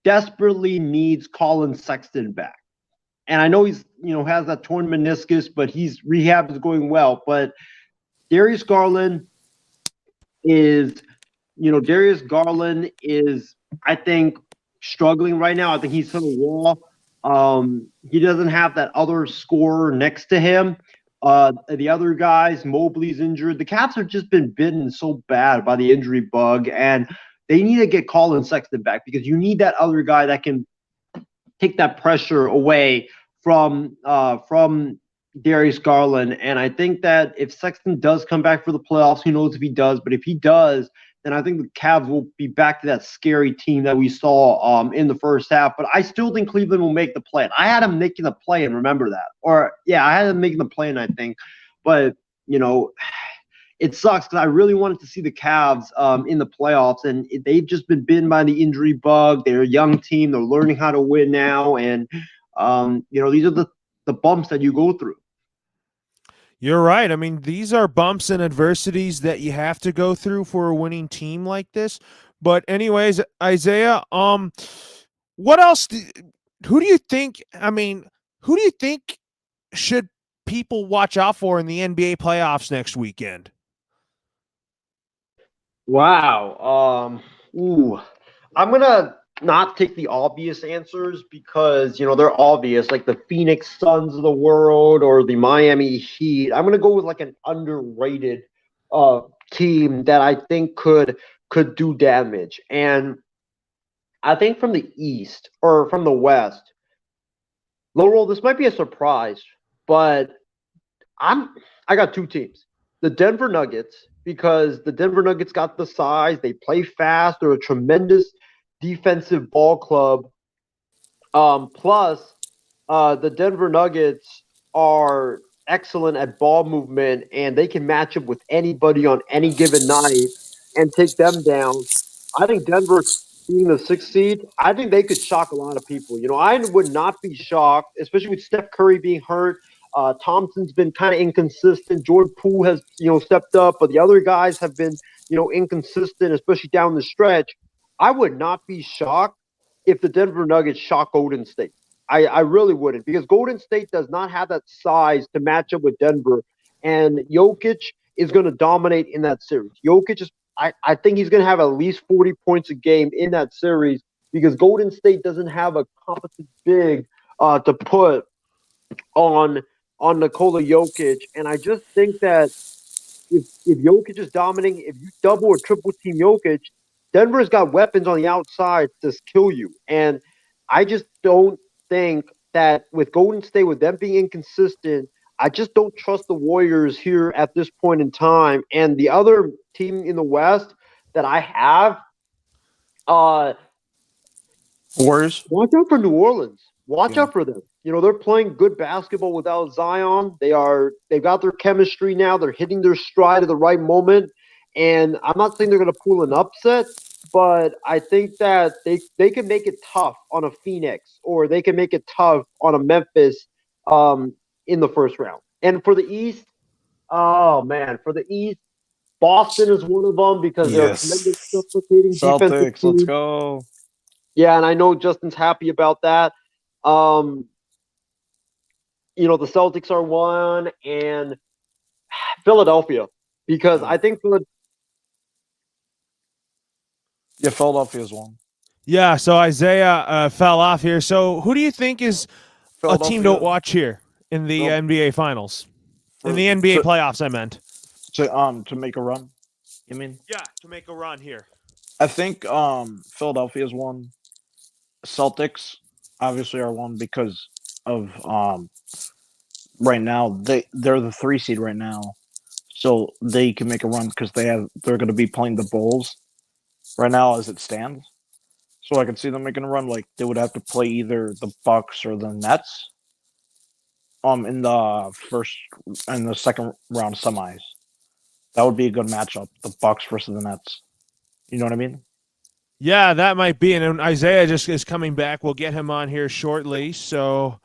desperately needs Colin Sexton back. And I know he's, has that torn meniscus, but rehab is going well. But Darius Garland is, I think, struggling right now. I think he's hit a wall. He doesn't have that other scorer next to him. The other guys, Mobley's injured. The Cavs have just been bitten so bad by the injury bug, and they need to get Colin Sexton back because you need that other guy that can take that pressure away from Darius Garland. And I think that if Sexton does come back for the playoffs, who knows if he does, but if he does, then I think the Cavs will be back to that scary team that we saw in the first half. But I still think Cleveland will make the play-in. I had them making the play-in, remember that? I had them making the play-in, I think. But, it sucks because I really wanted to see the Cavs in the playoffs, and they've just been bitten by the injury bug. They're a young team. They're learning how to win now, and these are the bumps that you go through. You're right. I mean, these are bumps and adversities that you have to go through for a winning team like this. But anyways, Isaiah, what else? Who do you think should people watch out for in the NBA playoffs next weekend? Wow. I'm gonna not take the obvious answers because they're obvious, like the Phoenix Suns of the world or the Miami Heat. I'm gonna go with like an underrated team that I think could do damage. And I think from the East or from the West, Lowell, this might be a surprise, but I got 2 teams. The Denver Nuggets, because the Denver Nuggets got the size, they play fast, they're a tremendous defensive ball club. Plus, the Denver Nuggets are excellent at ball movement, and they can match up with anybody on any given night and take them down. I think Denver, being the 6th seed, I think they could shock a lot of people. I would not be shocked, especially with Steph Curry being hurt. Thompson's been kind of inconsistent. Jordan Poole has, stepped up, but the other guys have been, inconsistent, especially down the stretch. I would not be shocked if the Denver Nuggets shock Golden State. I really wouldn't, because Golden State does not have that size to match up with Denver, and Jokic is going to dominate in that series. Jokic is, I think he's going to have at least 40 points a game in that series, because Golden State doesn't have a competent big to put on Nikola Jokic, and I just think that if Jokic is dominating, if you double or triple team Jokic, Denver's got weapons on the outside to kill you. And I just don't think that with Golden State, with them being inconsistent, I just don't trust the Warriors here at this point in time. And the other team in the West that I have, uh, Warriors. watch out for New Orleans. Watch Yeah. out for them. You know, they're playing good basketball without Zion. They've got their chemistry now. They're hitting their stride at the right moment. And I'm not saying they're going to pull an upset, but I think that they can make it tough on a Phoenix, or they can make it tough on a Memphis in the first round. And for the East, oh man, for the East, Boston is one of them, because they're a tremendous Yes. suffocating defensive Celtics. Let's team. go. Yeah, and I know Justin's happy about that. Um, the Celtics are one, and Philadelphia, because I think Yeah, Philadelphia's one. Yeah, so Isaiah fell off here. So who do you think is a team to watch here in the NBA Finals? In the NBA playoffs, I meant. To make a run. You mean? Yeah, to make a run here. I think Philadelphia's one. Celtics obviously are one because of right now they're the 3 seed right now, so they can make a run because they're going to be playing the Bulls right now as it stands. So I can see them making a run. Like they would have to play either the Bucks or the Nets in the second round semis. That would be a good matchup, the Bucks versus the Nets. You know what I mean? Yeah, that might be. And Isaiah just is coming back. We'll get him on here shortly. So,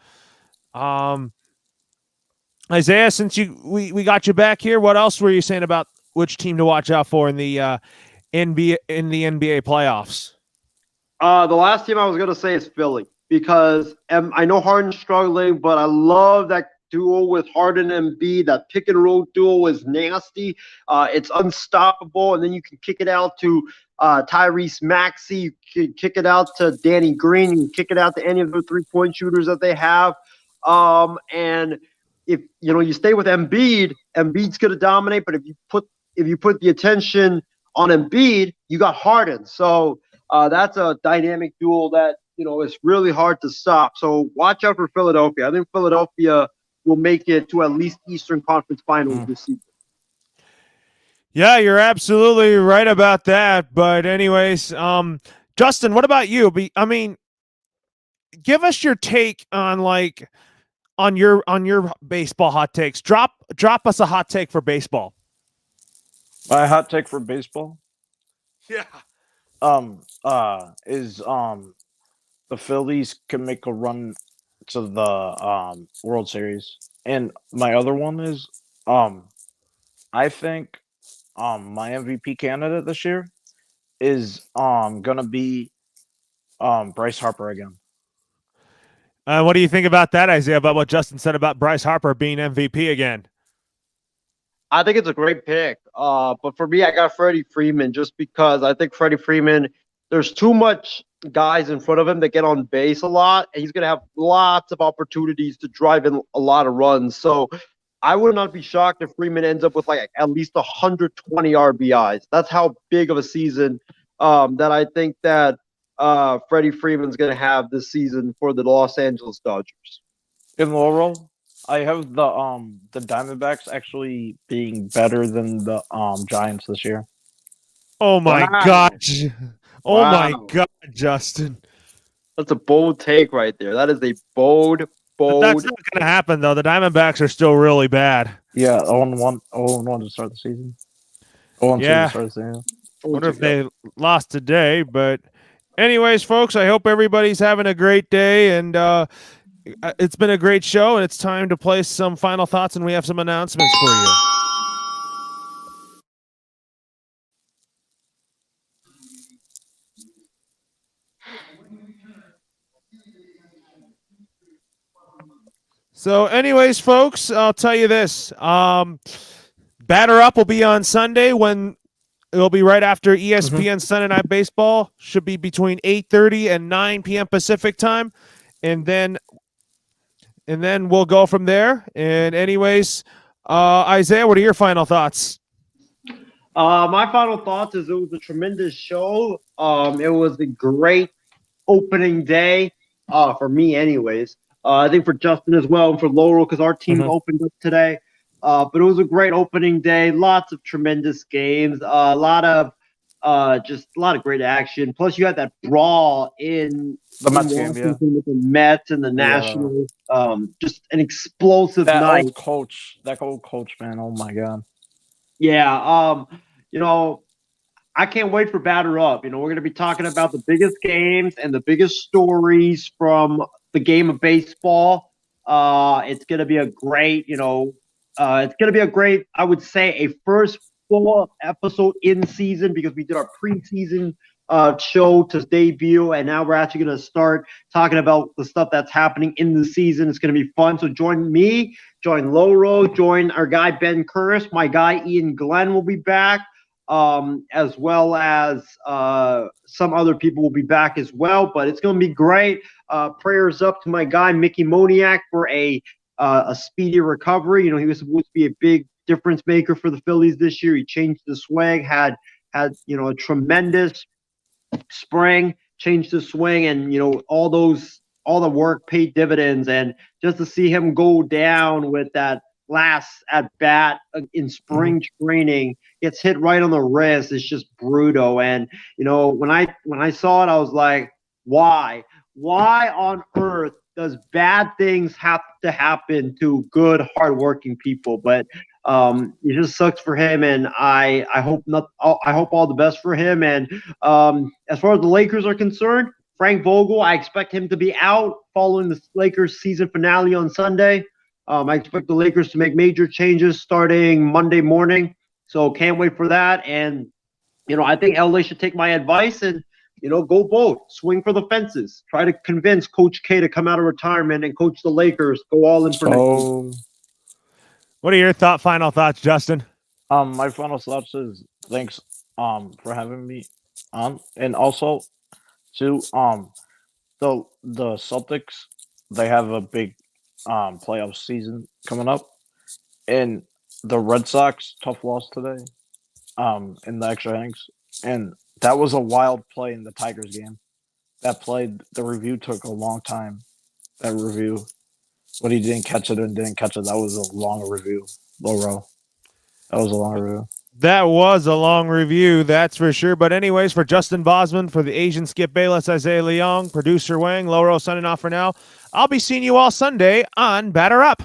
Isaiah, since we got you back here, what else were you saying about which team to watch out for in the NBA playoffs? the last team I was going to say is Philly, because I know Harden's struggling, but I love that duo with Harden and Embiid. That pick and roll duo is nasty. It's unstoppable, and then you can kick it out to Tyrese Maxey. You can kick it out to Danny Green. You can kick it out to any of the 3-point shooters that they have. And if you stay with Embiid, Embiid's going to dominate. But if you put the attention on Embiid, you got Harden. So that's a dynamic duel that is really hard to stop. So watch out for Philadelphia. I think Philadelphia will make it to at least Eastern Conference Finals this season. Yeah, you're absolutely right about that. But anyways, Justin, what about you? I mean, give us your take on on your baseball hot takes. Drop us a hot take for baseball. My hot take for baseball. Yeah. Is the Phillies can make a run to the World Series, and my other one is I think my MVP candidate this year is gonna be Bryce Harper again. What do you think about that, Isaiah? About what Justin said about Bryce Harper being MVP again? I think it's a great pick. But for me, I got Freddie Freeman, just because I think Freddie Freeman, there's too much guys in front of him that get on base a lot, and he's going to have lots of opportunities to drive in a lot of runs. So I would not be shocked if Freeman ends up with at least 120 RBIs. That's how big of a season that I think that Freddie Freeman's going to have this season for the Los Angeles Dodgers. In Laurel, I have the Diamondbacks actually being better than the Giants this year. Oh my Wow. gosh. Oh my Wow. God, Justin. That's a bold take right there. That is a bold. But that's not going to happen, though. The Diamondbacks are still really bad. Yeah, 0-1 to start the season. 0-2 Yeah. to start the season. I wonder if they lost today. But anyways, folks, I hope everybody's having a great day. And it's been a great show. And it's time to play some final thoughts. And we have some announcements for you. So, anyways, folks, I'll tell you this. Batter Up will be on Sunday when it'll be right after ESPN Sunday Night Baseball. Should be between 8:30 and 9 p.m. Pacific time, and then we'll go from there. And anyways, Isaiah, what are your final thoughts? My final thoughts is it was a tremendous show. It was a great opening day for me, anyways. I think for Justin as well and for Laurel because our team opened up today. But it was a great opening day. Lots of tremendous games. A lot of great action. Plus, you had that brawl in The Mets game, Washington with the Mets and the Nationals. Just an explosive night. That old coach, man. Oh my god. Yeah. I can't wait for Batter Up. We're going to be talking about the biggest games and the biggest stories from the game of baseball. It's going to be a great, I would say, a first full episode in season because we did our preseason show to debut, and now we're actually going to start talking about the stuff that's happening in the season. It's going to be fun. So join me, join Loro, join our guy Ben Curris. My guy Ian Glenn will be back. As well as some other people will be back as well. But it's going to be great. Prayers up to my guy Mickey Moniak for a speedy recovery. He was supposed to be a big difference maker for the Phillies this year. He changed the swag, had a tremendous spring, changed the swing, and all the work paid dividends. And just to see him go down with that last at bat in spring training, gets hit right on the wrist. It's just brutal. And when I saw it, I was like, why on earth does bad things have to happen to good, hardworking people? But it just sucks for him, and I hope all the best for him. And as far as the Lakers are concerned, Frank Vogel, I expect him to be out following the Lakers season finale on Sunday. I expect the Lakers to make major changes starting Monday morning. So can't wait for that. And, I think LA should take my advice and, go bold, swing for the fences, try to convince Coach K to come out of retirement and coach the Lakers, go all in for next season. What are your final thoughts, Justin? My final thoughts is thanks for having me on, and also to the Celtics, they have a big playoff season coming up, and the Red Sox tough loss today in the extra innings, and that was a wild play in the Tigers game. That play, the review took a long time. That review, but he didn't catch it. That was a long review. Loro. That was a long review. That was a long review, that's for sure. But anyways, for Justin Bosman, for the Asian Skip Bayless, Isaiah Leong, producer Wang, Loro signing off for now. I'll be seeing you all Sunday on Batter Up.